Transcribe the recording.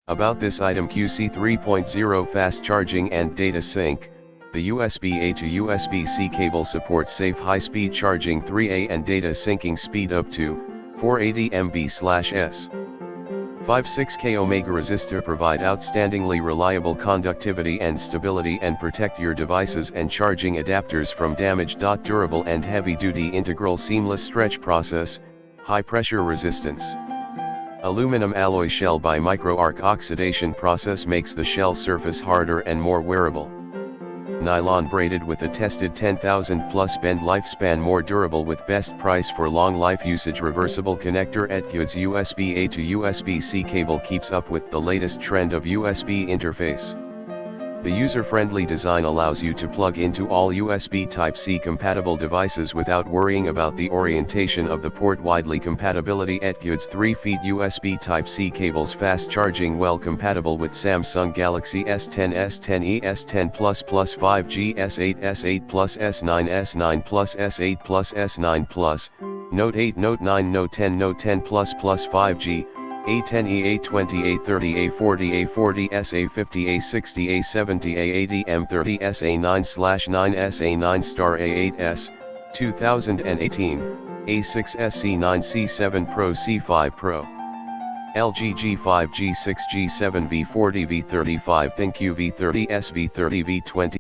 About this item: QC 3.0 fast charging and data sync. The USB-A to USB-C cable supports safe high-speed charging 3A and data syncing speed up to 480 MB/s. 5.6K Omega resistor provide outstandingly reliable conductivity and stability and protect your devices and charging adapters from damage. Durable and heavy-duty integral seamless stretch process, high pressure resistance. Aluminum alloy shell by micro-arc oxidation process makes the shell surface harder and more wearable. Nylon braided with a tested 10,000 plus bend lifespan, more durable with best price for long life usage. Reversible connector. etguuds USB-A to USB-C cable keeps up with the latest trend of USB interface. The user-friendly design allows you to plug into all USB Type-C compatible devices without worrying about the orientation of the port. Widely compatibility. etguuds 3 feet USB Type-C cables, fast charging, well compatible with Samsung Galaxy S10, S10e, S10 Plus, 5G, S8, S8 Plus, S9, S9 Plus, S8 Plus, S9 Plus, Note 8, Note 9, Note 10, Note 10 Plus, 5G, A10e, A20, A30, A40, A40, SA50, A60, A70, A80, M30, SA9/9, SA9 Star, A8s, 2018, A6s, C9, C7 Pro, C5 Pro, LG G5, G6, G7, V40, V35, ThinQ, V30s, V30, V20.